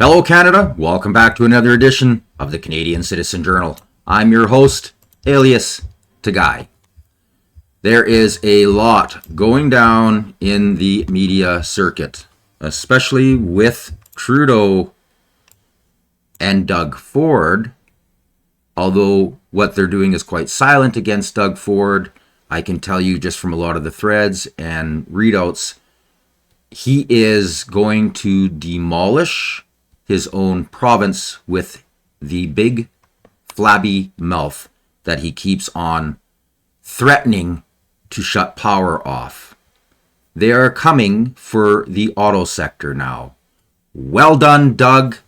Hello Canada, welcome back to another edition of the Canadian Citizen Journal. I'm your host, alias Tagay. There is a lot going down in the media circuit, especially with Trudeau and Doug Ford. Although what they're doing is quite silent against Doug Ford, I can tell you just from a lot of the threads and readouts, he is going to demolish his own province with the big flabby mouth that he keeps on threatening to shut power off. They are coming for the auto sector now. Well done, Doug.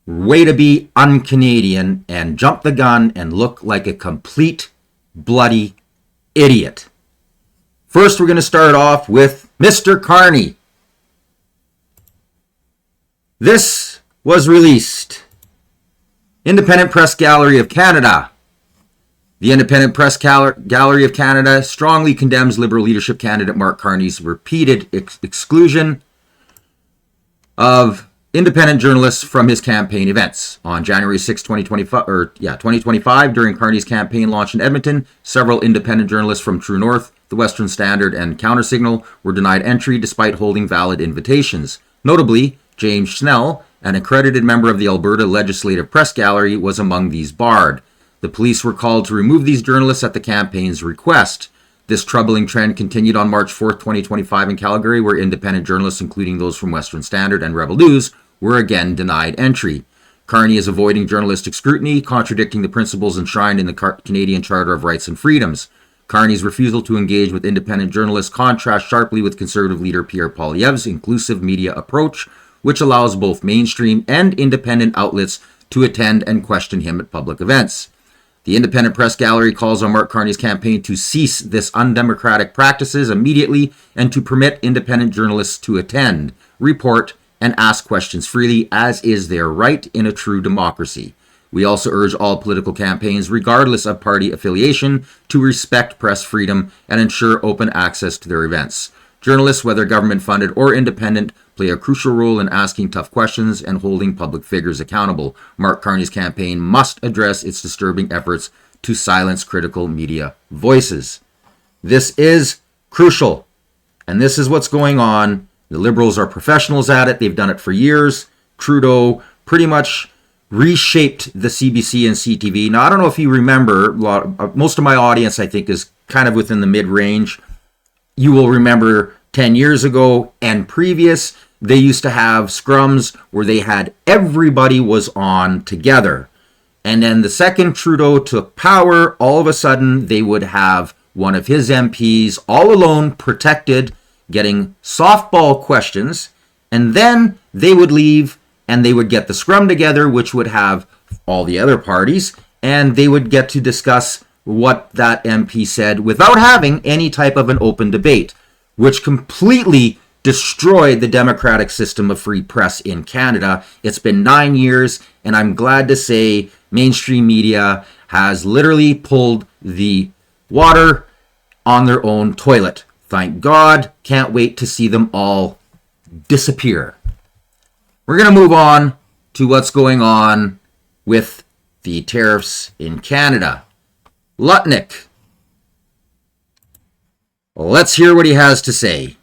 Way to be un-Canadian and jump the gun and look like a complete bloody idiot. First, we're going to start off with Mr. Carney. This was released. Independent Press Gallery of Canada. The Independent Press Gallery of Canada strongly condemns Liberal leadership candidate Mark Carney's repeated exclusion of independent journalists from his campaign events. On January 6, 2025, during Carney's campaign launch in Edmonton, several independent journalists from True North, The Western Standard, and Countersignal were denied entry despite holding valid invitations. Notably, James Snell, an accredited member of the Alberta Legislative Press Gallery, was among these barred. The police were called to remove these journalists at the campaign's request. This troubling trend continued on March 4, 2025 in Calgary, where independent journalists, including those from Western Standard and Rebel News, were again denied entry. Carney is avoiding journalistic scrutiny, contradicting the principles enshrined in the Canadian Charter of Rights and Freedoms. Carney's refusal to engage with independent journalists contrasts sharply with Conservative leader Pierre Poilievre's inclusive media approach, which allows both mainstream and independent outlets to attend and question him at public events. The Independent Press Gallery calls on Mark Carney's campaign to cease this undemocratic practices immediately and to permit independent journalists to attend, report, and ask questions freely, as is their right in a true democracy. We also urge all political campaigns, regardless of party affiliation, to respect press freedom and ensure open access to their events. Journalists, whether government-funded or independent, play a crucial role in asking tough questions and holding public figures accountable. Mark Carney's campaign must address its disturbing efforts to silence critical media voices. This is crucial, and this is what's going on. The Liberals are professionals at it. They've done it for years. Trudeau pretty much reshaped the CBC and CTV. Now, I don't know if you remember, most of my audience, I think, is kind of within the mid-range. You will remember 10 years ago and previous, they used to have scrums where they had everybody was on together. And then the second Trudeau took power, all of a sudden they would have one of his MPs all alone, protected, getting softball questions. And then they would leave and they would get the scrum together, which would have all the other parties, and they would get to discuss what that MP said without having any type of an open debate, which completely destroyed the democratic system of free press in Canada. It's been 9 years, and I'm glad to say mainstream media has literally pulled the water on their own toilet. Thank God. Can't wait to see them all disappear. We're going to move on to what's going on with the tariffs in Canada. Lutnick. Let's hear what he has to say.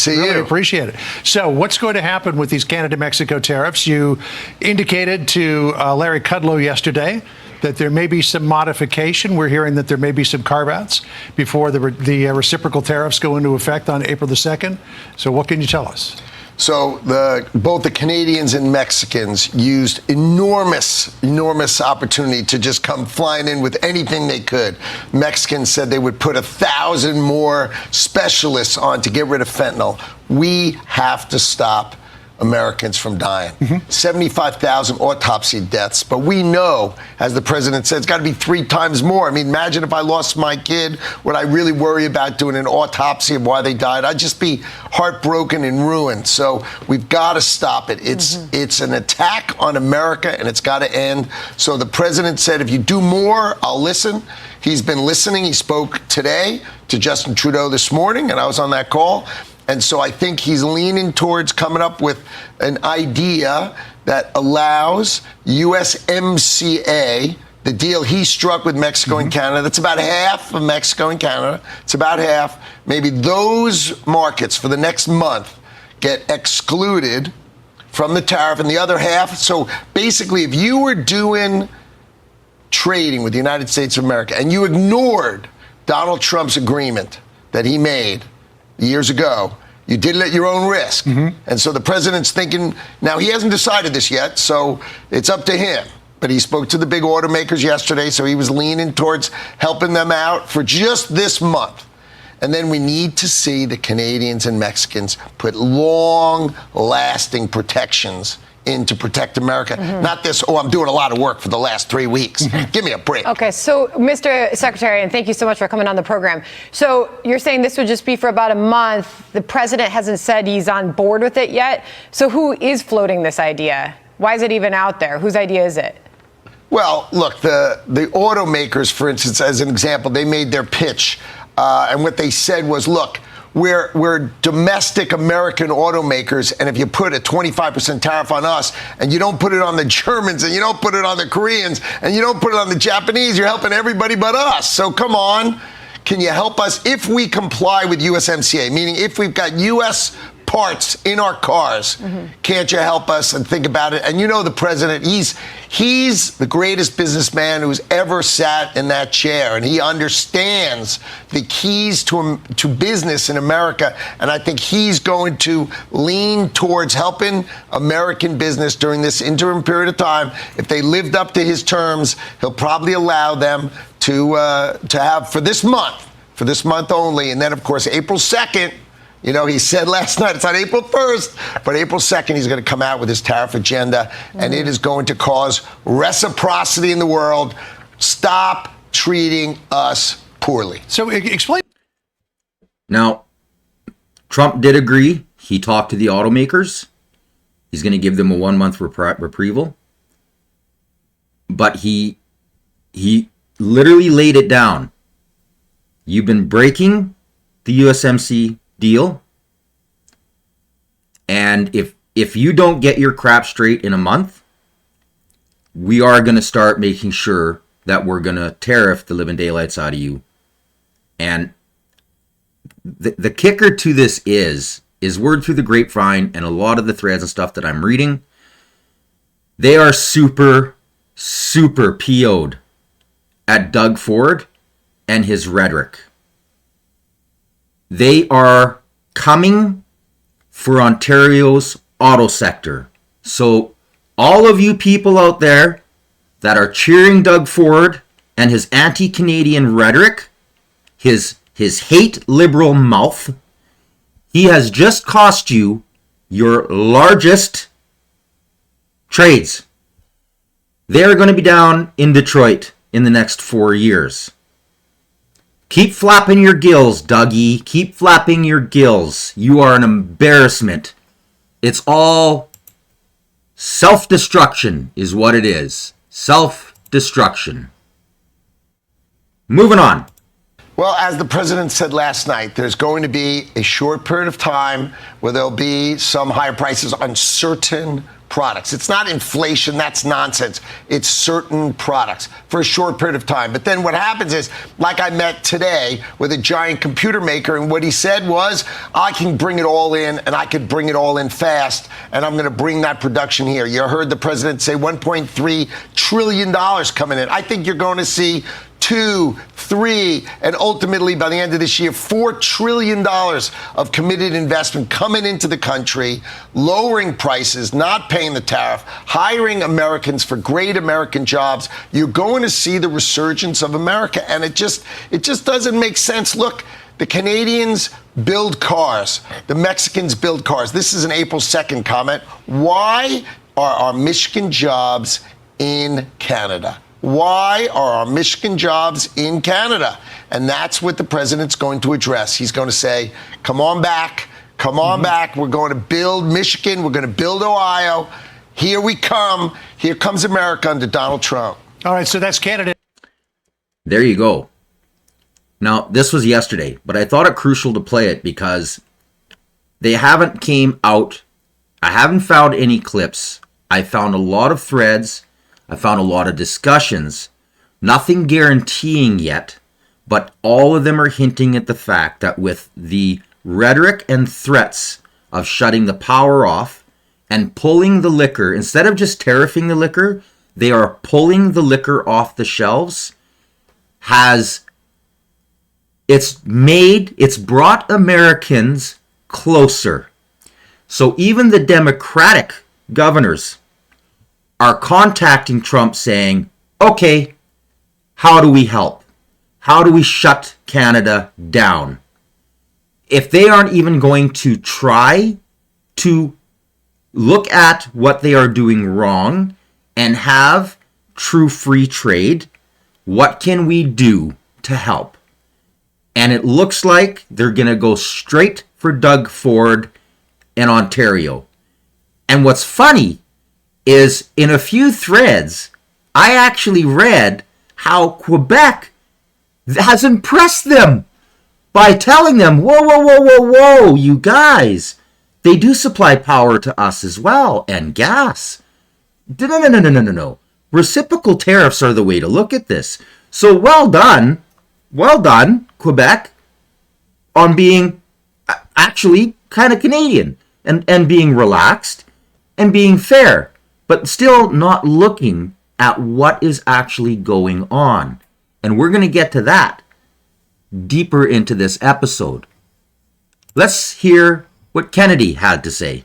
Really appreciate it. So what's going to happen with these Canada-Mexico tariffs? You indicated to Larry Kudlow yesterday that there may be some modification. We're hearing that there may be some carve-outs before the reciprocal tariffs go into effect on April the 2nd. So what can you tell us? So both the Canadians and Mexicans used enormous opportunity to just come flying in with anything they could. Mexicans said they would put 1,000 more specialists on to get rid of fentanyl. We have to stop Americans from dying. 75,000 autopsy deaths. But we know, as the president said, it's got to be 3 times more. I mean, imagine if I lost my kid. Would I really worry about doing an autopsy of why they died? I'd just be heartbroken and ruined. So we've got to stop it. It's an attack on America, and it's got to end. So the president said, if you do more, I'll listen. He's been listening. He spoke today to Justin Trudeau this morning, and I was on that call. And so I think he's leaning towards coming up with an idea that allows USMCA, the deal he struck with Mexico and Canada, that's about half of Mexico and Canada. It's about half. Maybe those markets for the next month get excluded from the tariff, and the other half. So basically, if you were doing trading with the United States of America and you ignored Donald Trump's agreement that he made years ago, you did it at your own risk. And so the president's thinking, now he hasn't decided this yet, so it's up to him. But he spoke to the big automakers yesterday, so he was leaning towards helping them out for just this month. And then we need to see the Canadians and Mexicans put long-lasting protections in to protect America. Not this, I'm doing a lot of work for the last 3 weeks. Give me a break. Okay, so Mr. Secretary, and thank you so much for coming on the program. So you're saying this would just be for about a month. The president hasn't said he's on board with it yet. So who is floating this idea? Why is it even out there? Whose idea is it? Well, look, the automakers, for instance, as an example, they made their pitch. And what they said was, look, we're domestic American automakers, and if you put a 25% tariff on us, and you don't put it on the Germans, and you don't put it on the Koreans, and you don't put it on the Japanese, you're helping everybody but us. So come on, can you help us if we comply with USMCA? Meaning if we've got U.S. parts in our cars, can't you help us and think about it? And you know the president, he's the greatest businessman who's ever sat in that chair, and he understands the keys to business in America, and I think he's going to lean towards helping American business during this interim period of time. If they lived up to his terms, he'll probably allow them to have for this month only, and then of course April 2nd, you know, he said last night, it's on April 1st, but April 2nd, he's going to come out with his tariff agenda, and it is going to cause reciprocity in the world. Stop treating us poorly. So explain. Now, Trump did agree. He talked to the automakers. He's going to give them a 1-month reprieve. But he literally laid it down. You've been breaking the USMCA deal, and if you don't get your crap straight in a month, we are going to start making sure that we're going to tariff the living daylights out of you. And the kicker to this is word through the grapevine, and a lot of the threads and stuff that I'm reading, they are super PO'd at Doug Ford and his rhetoric. They are coming for Ontario's auto sector. So all of you people out there that are cheering Doug Ford and his anti-Canadian rhetoric, his hate liberal mouth, he has just cost you your largest trades. They're going to be down in Detroit in the next 4 years. Keep flapping your gills, Dougie. Keep flapping your gills. You are an embarrassment. It's all self-destruction is what it is. Self-destruction. Moving on. Well, as the president said last night, there's going to be a short period of time where there'll be some higher prices on certain products. It's not inflation, that's nonsense. It's certain products for a short period of time. But then what happens is, like I met today with a giant computer maker, and what he said was, I can bring it all in, and I could bring it all in fast, and I'm going to bring that production here. You heard the president say $1.3 trillion coming in. I think you're going to see 2, 3, and ultimately by the end of this year, $4 trillion of committed investment coming into the country, lowering prices, not paying the tariff, hiring Americans for great American jobs. You're going to see the resurgence of America, and it just doesn't make sense. Look, the Canadians build cars. The Mexicans build cars. This is an April 2nd comment. Why are our Michigan jobs in Canada? Why are our Michigan jobs in Canada? And that's what the president's going to address. He's going to say, come on back. Come on back. We're going to build Michigan. We're going to build Ohio. Here we come. Here comes America under Donald Trump. All right, so that's Canada. There you go. Now, this was yesterday, but I thought it crucial to play it because They haven't came out. I haven't found any clips. I found a lot of threads. I found a lot of discussions. Nothing guaranteeing yet, but all of them are hinting at the fact that with the rhetoric and threats of shutting the power off and pulling the liquor, instead of just tariffing the liquor, they are pulling the liquor off the shelves, it's brought Americans closer. So even the Democratic governors are contacting Trump saying, okay, how do we help? How do we shut Canada down? If they aren't even going to try to look at what they are doing wrong and have true free trade, what can we do to help? And it looks like they're going to go straight for Doug Ford in Ontario. And what's funny is in a few threads, I actually read how Quebec has impressed them by telling them, whoa, whoa, whoa, whoa, whoa, you guys, they do supply power to us as well, and gas. No. Reciprocal tariffs are the way to look at this. So well done, Quebec, on being actually kind of Canadian and being relaxed and being fair, but still not looking at what is actually going on. And we're going to get to that deeper into this episode. Let's hear what Kennedy had to say.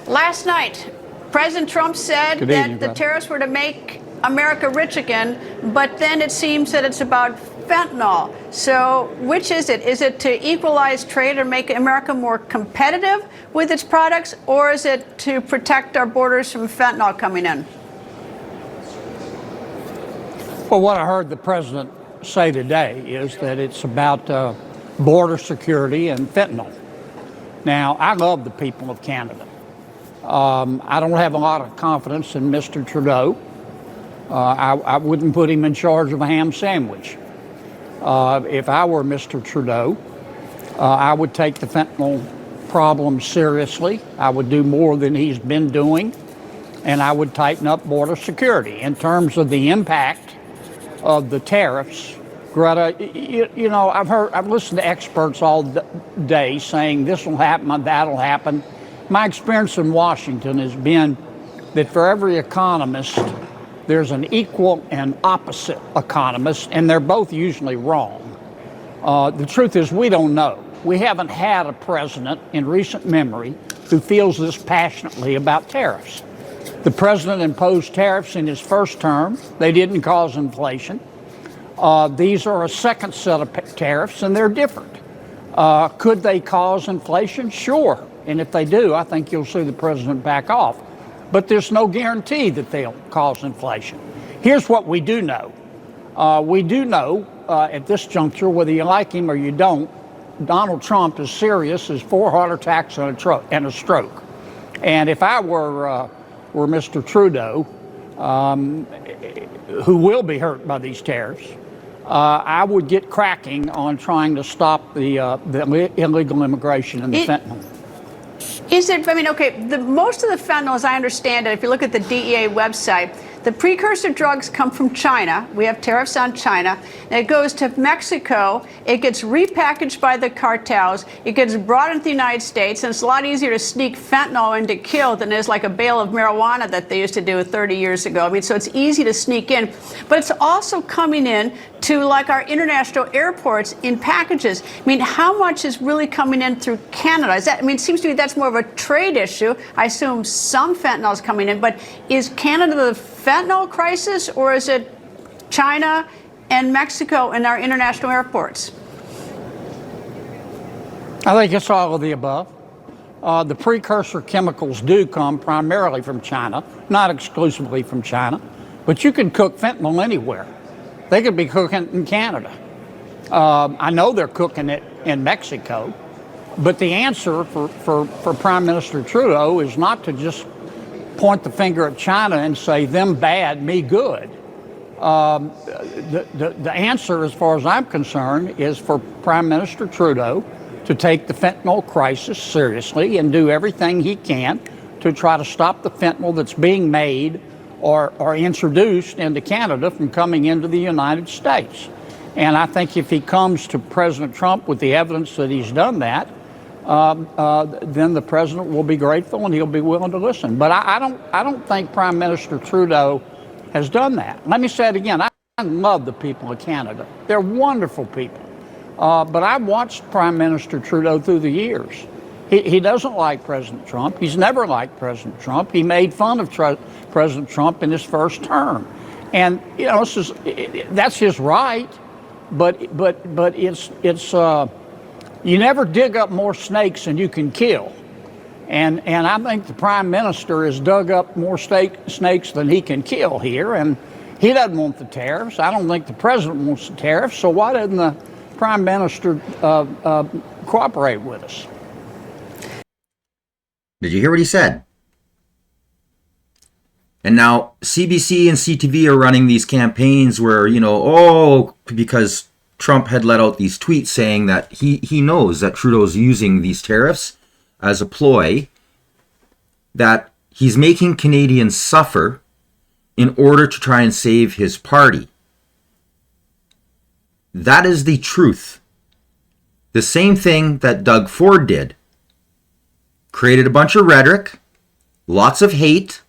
Last night, President Trump said Good that evening, the brother. tariffs were to make America rich again, but then it seems that it's about fentanyl. So which is it? Is it to equalize trade or make America more competitive with its products, or is it to protect our borders from fentanyl coming in? Well, what I heard the president say today is that it's about border security and fentanyl. Now, I love the people of Canada. I don't have a lot of confidence in Mr. Trudeau. I wouldn't put him in charge of a ham sandwich. If I were Mr. Trudeau, I would take the fentanyl problem seriously. I would do more than he's been doing, and I would tighten up border security. In terms of the impact of the tariffs, Greta, you know, I've listened to experts all day saying this will happen, that'll happen. My experience in Washington has been that for every economist, there's an equal and opposite economist, and they're both usually wrong. The truth is, we don't know. We haven't had a president in recent memory who feels this passionately about tariffs. The president imposed tariffs in his first term. They didn't cause inflation. These are a second set of tariffs, and they're different. Could they cause inflation? Sure. And if they do, I think you'll see the president back off. But there's no guarantee that they'll cause inflation. Here's what we do know. We do know at this juncture, whether you like him or you don't, Donald Trump is serious as 4 heart attacks and a stroke. And if I were Mr. Trudeau, who will be hurt by these tariffs, I would get cracking on trying to stop the illegal immigration and the fentanyl. Is it, I mean, okay, most of the fentanyl, as I understand it, if you look at the DEA website, the precursor drugs come from China. We have tariffs on China. And it goes to Mexico. It gets repackaged by the cartels. It gets brought into the United States. And it's a lot easier to sneak fentanyl into kill than it is like a bale of marijuana that they used to do 30 years ago. I mean, so it's easy to sneak in. But it's also coming in to like our international airports in packages. I mean, how much is really coming in through Canada? Is that, I mean, it seems to me that's more of a trade issue. I assume some fentanyl is coming in, but is Canada the fentanyl crisis, or is it China and Mexico in our international airports? I think it's all of the above. The precursor chemicals do come primarily from China, not exclusively from China, but you can cook fentanyl anywhere. They could be cooking in Canada. I know they're cooking it in Mexico, but the answer for Prime Minister Trudeau is not to just point the finger at China and say, them bad, me good. The answer, as far as I'm concerned, is for Prime Minister Trudeau to take the fentanyl crisis seriously and do everything he can to try to stop the fentanyl that's being made or introduced into Canada from coming into the United States. And I think if he comes to President Trump with the evidence that he's done that, then the president will be grateful and he'll be willing to listen. But I don't think Prime Minister Trudeau has done that. Let me say it again. I love the people of Canada. They're wonderful people. But I've watched Prime Minister Trudeau through the years. He doesn't like President Trump. He's never liked President Trump. He made fun of President Trump in his first term. And, you know, that's his right. But it's you never dig up more snakes than you can kill. And I think the Prime Minister has dug up more snakes than he can kill here. And he doesn't want the tariffs. I don't think the president wants the tariffs. So why doesn't the Prime Minister cooperate with us? Did you hear what he said? And now CBC and CTV are running these campaigns where, you know, because Trump had let out these tweets saying that he knows that Trudeau's using these tariffs as a ploy, that he's making Canadians suffer in order to try and save his party. That is the truth. The same thing that Doug Ford did. Created a bunch of rhetoric, lots of hate,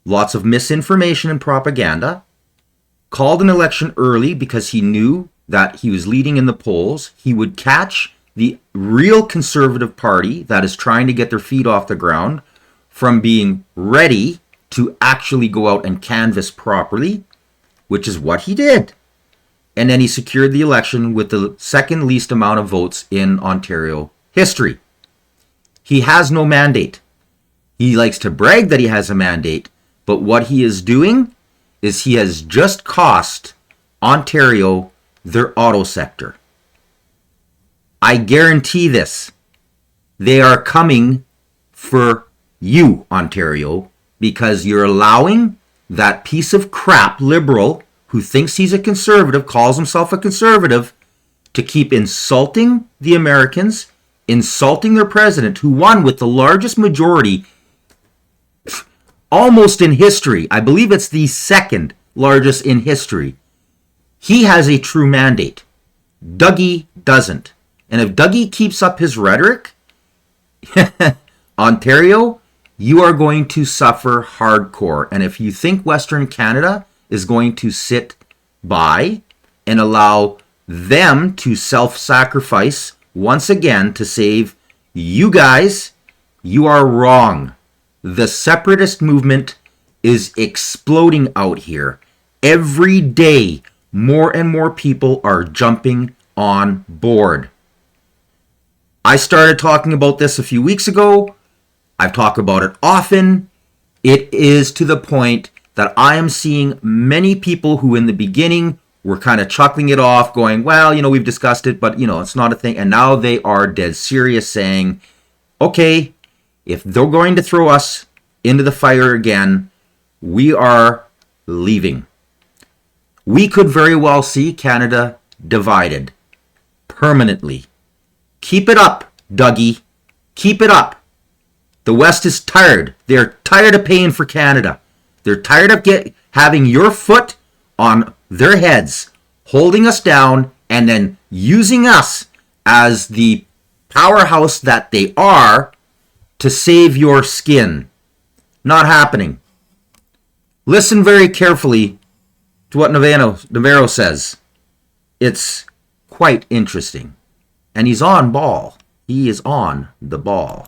lots of misinformation and propaganda, called an election early because he knew that he was leading in the polls. He would catch the real Conservative Party that is trying to get their feet off the ground from being ready to actually go out and canvass properly, which is what he did. And then he secured the election with the second least amount of votes in Ontario history. He has no mandate. He likes to brag that he has a mandate, but what he is doing is he has just cost Ontario their auto sector. I guarantee this. They are coming for you, Ontario, because you're allowing that piece of crap liberal who thinks he's a conservative, calls himself a conservative, to keep insulting the Americans, insulting their president, who won with the largest majority almost in history. I believe it's the second largest in history. He has a true mandate. Dougie doesn't. And if Dougie keeps up his rhetoric, Ontario, you are going to suffer hardcore. And if you think Western Canada is going to sit by and allow them to self-sacrifice once again to save you guys, you are wrong. The separatist movement is exploding out here. Every day, more and more people are jumping on board. I started talking about this a few weeks ago. I've talked about it often. It is to the point that I am seeing many people who in the beginning were kind of chuckling it off, going, well, you know, we've discussed it, but, you know, it's not a thing. And now they are dead serious, saying, okay, if they're going to throw us into the fire again, we are leaving. We could very well see Canada divided permanently. Keep it up, Dougie. Keep it up. The West is tired. They're tired of paying for Canada. They're tired of having your foot on their heads, holding us down, and then using us as the powerhouse that they are to save your skin. Not happening. Listen very carefully to what Navarro says. It's quite interesting. And he's on ball. He is on the ball.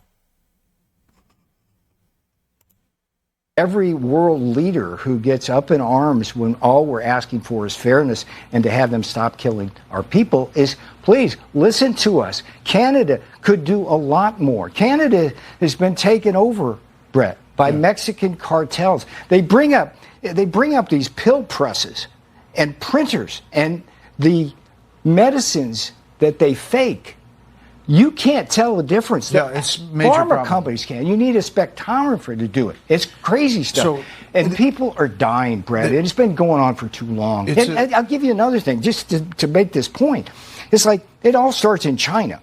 Every world leader who gets up in arms when all we're asking for is fairness and to have them stop killing our people is, please listen to us. Canada could do a lot more. Canada has been taken over, Brett, by Mexican cartels. They bring up these pill presses and printers and the medicines that they fake. You can't tell the difference. Yeah, it's major Pharma problem. companies can. You need a spectrometer to do it. It's crazy stuff. And people are dying, Brett. It's been going on for too long. And I'll give you another thing, just to make this point. It's like it all starts in China.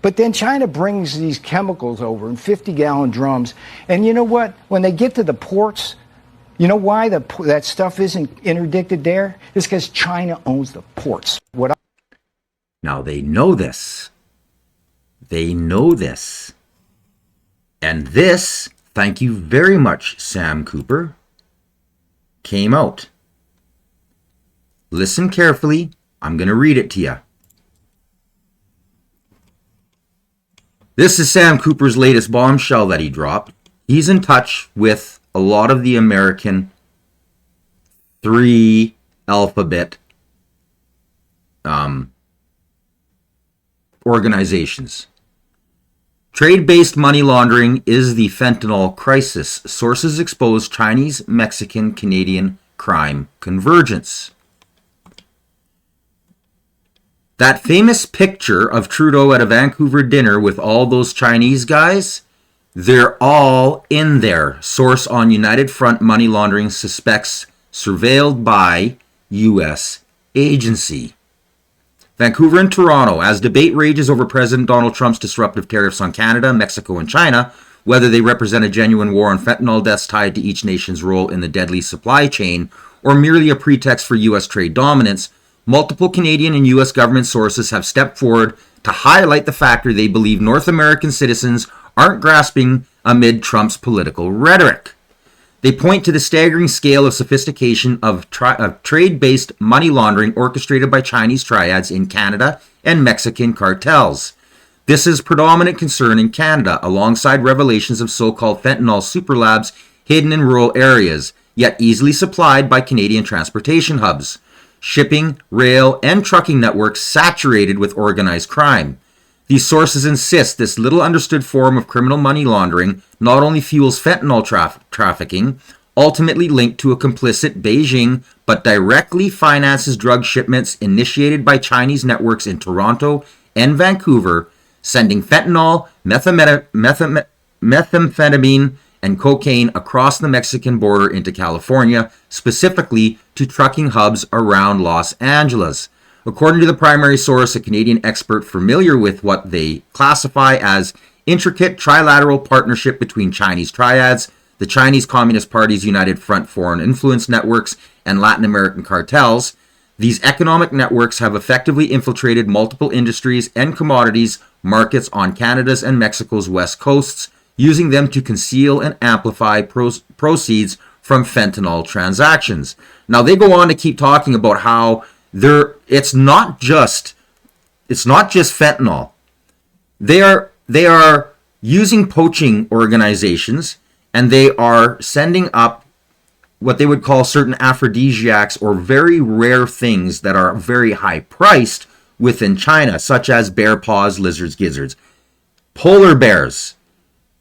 But then China brings these chemicals over in 50-gallon drums. And you know what? When they get to the ports, you know why that stuff isn't interdicted there? It's because China owns the ports. Now they know this. They know this. And this, thank you very much, Sam Cooper, came out. Listen carefully. I'm going to read it to you. This is Sam Cooper's latest bombshell that he dropped. He's in touch with a lot of the American 3 alphabet organizations. Trade-based money laundering is the fentanyl crisis. Sources expose Chinese, Mexican, Canadian crime convergence. That famous picture of Trudeau at a Vancouver dinner with all those Chinese guys, they're all in there. Source on United Front money laundering suspects surveilled by U.S. agency. Vancouver and Toronto, as debate rages over President Donald Trump's disruptive tariffs on Canada, Mexico, and China, whether they represent a genuine war on fentanyl deaths tied to each nation's role in the deadly supply chain, or merely a pretext for U.S. trade dominance, multiple Canadian and U.S. government sources have stepped forward to highlight the factor they believe North American citizens aren't grasping amid Trump's political rhetoric. They point to the staggering scale of sophistication of trade-based money laundering orchestrated by Chinese triads in Canada and Mexican cartels. This is predominant concern in Canada, alongside revelations of so-called fentanyl superlabs hidden in rural areas, yet easily supplied by Canadian transportation hubs. Shipping, rail, and trucking networks saturated with organized crime. These sources insist this little understood form of criminal money laundering not only fuels fentanyl trafficking, ultimately linked to a complicit Beijing, but directly finances drug shipments initiated by Chinese networks in Toronto and Vancouver, sending fentanyl, methamphetamine, and cocaine across the Mexican border into California, specifically to trucking hubs around Los Angeles. According to the primary source, a Canadian expert familiar with what they classify as intricate trilateral partnership between Chinese triads, the Chinese Communist Party's United Front foreign influence networks, and Latin American cartels, these economic networks have effectively infiltrated multiple industries and commodities markets on Canada's and Mexico's west coasts, using them to conceal and amplify proceeds from fentanyl transactions. Now they go on to keep talking about how it's not just fentanyl. They are using poaching organizations, and they are sending up what they would call certain aphrodisiacs or very rare things that are very high priced within China, such as bear paws, lizards, gizzards, polar bears.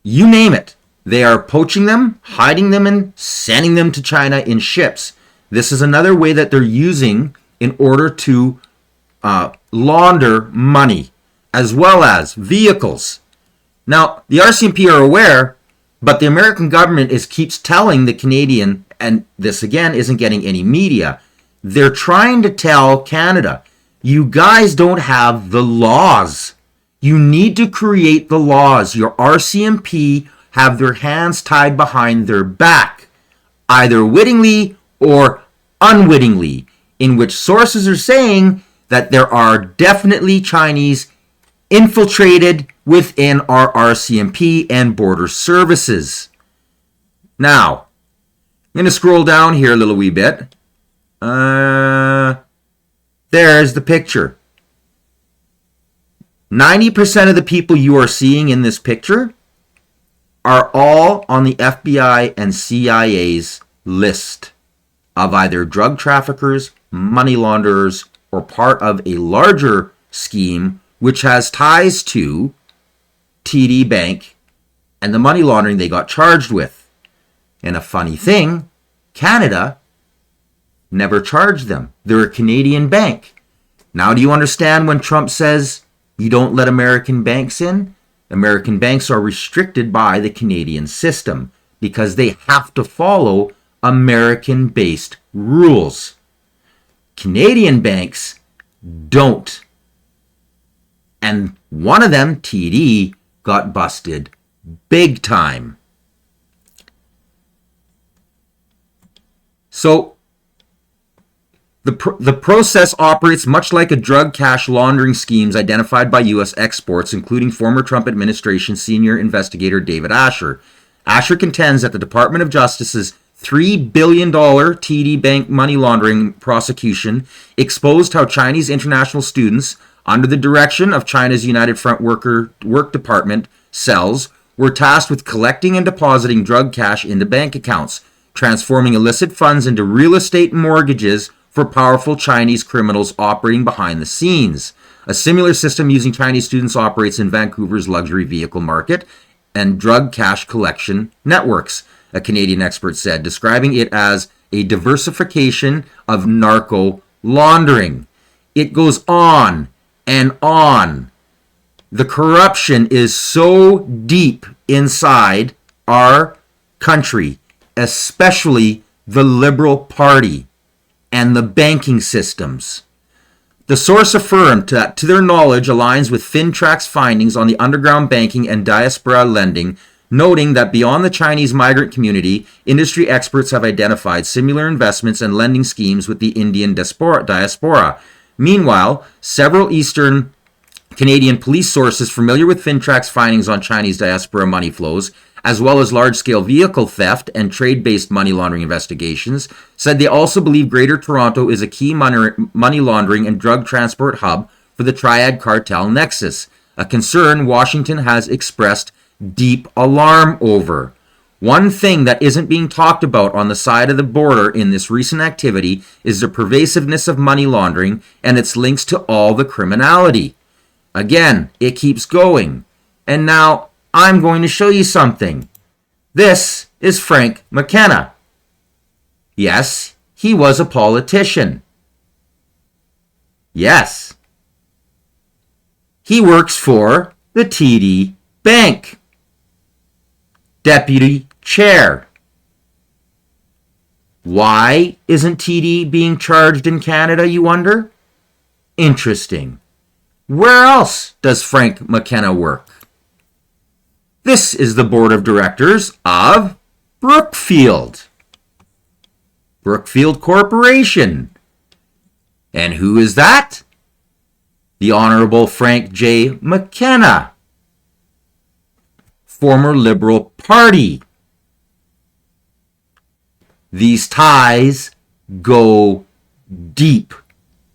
You name it. They are poaching them, hiding them, and sending them to China in ships. This is another way that they're using in order to launder money, as well as vehicles. Now, the RCMP are aware, but the American government keeps telling the Canadian, and this again isn't getting any media, they're trying to tell Canada, you guys don't have the laws. You need to create the laws. Your RCMP have their hands tied behind their back, either wittingly or unwittingly, in which sources are saying that there are definitely Chinese infiltrated within our RCMP and border services. Now, I'm going to scroll down here a little wee bit. There's the picture. 90% of the people you are seeing in this picture are all on the FBI and CIA's list of either drug traffickers, money launderers, or part of a larger scheme which has ties to TD Bank and the money laundering they got charged with. And a funny thing, Canada never charged them. They're a Canadian bank. Now, do you understand when Trump says you don't let American banks in? American banks are restricted by the Canadian system because they have to follow American-based rules. Canadian banks don't. And one of them, TD, got busted big time. So the process operates much like a drug cash laundering schemes identified by U.S. exports, including former Trump administration senior investigator David Asher. Asher contends that the Department of Justice's $3 billion TD Bank money laundering prosecution exposed how Chinese international students, under the direction of China's United Front Work Department cells, were tasked with collecting and depositing drug cash into bank accounts, transforming illicit funds into real estate mortgages for powerful Chinese criminals operating behind the scenes. A similar system using Chinese students operates in Vancouver's luxury vehicle market and drug cash collection networks, a Canadian expert said, describing it as a diversification of narco laundering. It goes on and on. The corruption is so deep inside our country, especially the Liberal Party and the banking systems. The source affirmed that, to their knowledge, aligns with FinTrack's findings on the underground banking and diaspora lending, noting that beyond the Chinese migrant community, industry experts have identified similar investments and lending schemes with the Indian diaspora. Meanwhile, several Eastern Canadian police sources familiar with FinTrack's findings on Chinese diaspora money flows, as well as large-scale vehicle theft and trade-based money laundering investigations, said they also believe Greater Toronto is a key money laundering and drug transport hub for the triad cartel nexus, a concern Washington has expressed deep alarm over. One thing that isn't being talked about on the side of the border in this recent activity is the pervasiveness of money laundering and its links to all the criminality. Again, it keeps going. And now I'm going to show you something. This is Frank McKenna. Yes, he was a politician. Yes. He works for the TD Bank. Deputy Chair. Why isn't TD being charged in Canada, you wonder? Interesting. Where else does Frank McKenna work? This is the board of directors of Brookfield. Brookfield Corporation. And who is that? The Honorable Frank J. McKenna, former Liberal Party. These ties go deep.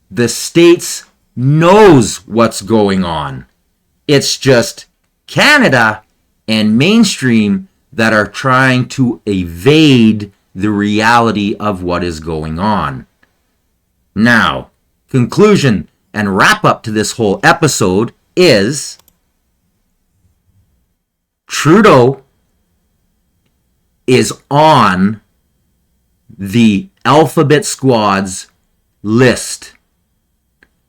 The States knows what's going on. It's just Canada and mainstream that are trying to evade the reality of what is going on. Now, conclusion and wrap up to this whole episode is Trudeau is on the Alphabet Squad's list.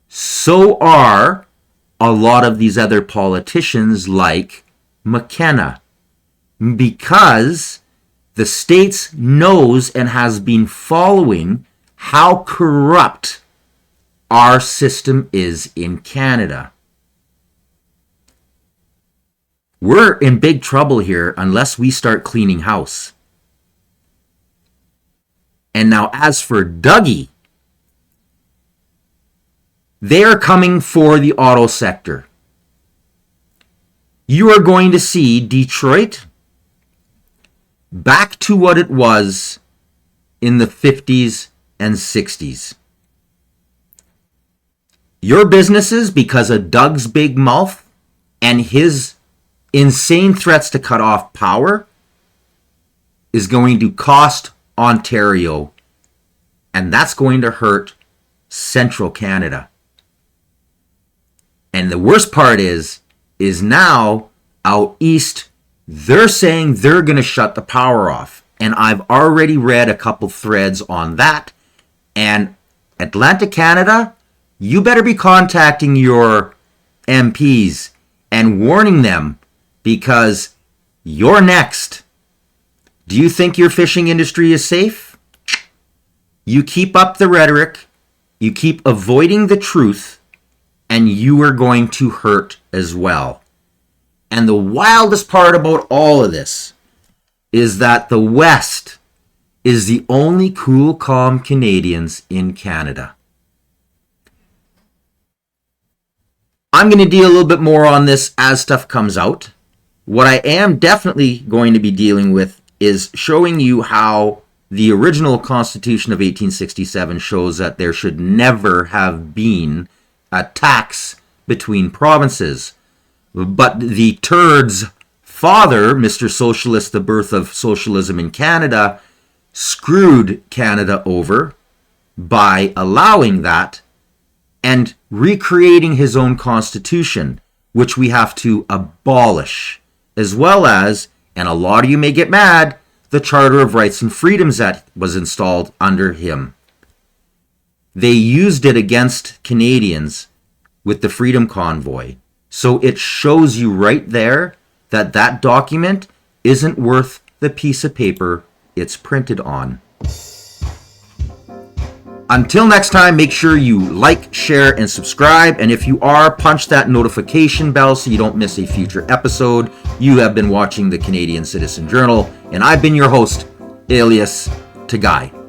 So are a lot of these other politicians like McKenna, because the States knows and has been following how corrupt our system is in Canada. We're in big trouble here unless we start cleaning house. And now as for Dougie, they are coming for the auto sector. You are going to see Detroit back to what it was in the 50s and 60s. Your businesses, because of Doug's big mouth and his insane threats to cut off power, is going to cost Ontario, and that's going to hurt Central Canada. And the worst part is now out east, they're saying they're going to shut the power off. And I've already read a couple threads on that. And Atlantic Canada, you better be contacting your MPs and warning them, because you're next. Do you think your fishing industry is safe? You keep up the rhetoric, you keep avoiding the truth, and you are going to hurt as well. And the wildest part about all of this is that the West is the only cool, calm Canadians in Canada. I'm going to deal a little bit more on this as stuff comes out. What I am definitely going to be dealing with is showing you how the original Constitution of 1867 shows that there should never have been a tax between provinces. But the turd's father, Mr. Socialist, the birth of socialism in Canada, screwed Canada over by allowing that and recreating his own constitution, which we have to abolish, as well as, and a lot of you may get mad, the Charter of Rights and Freedoms that was installed under him. They used it against Canadians with the Freedom Convoy. So it shows you right there that that document isn't worth the piece of paper it's printed on. Until next time, make sure you like, share, and subscribe. And if you are, punch that notification bell so you don't miss a future episode. You have been watching the Canadian Citizen Journal, and I've been your host, alias Tagay.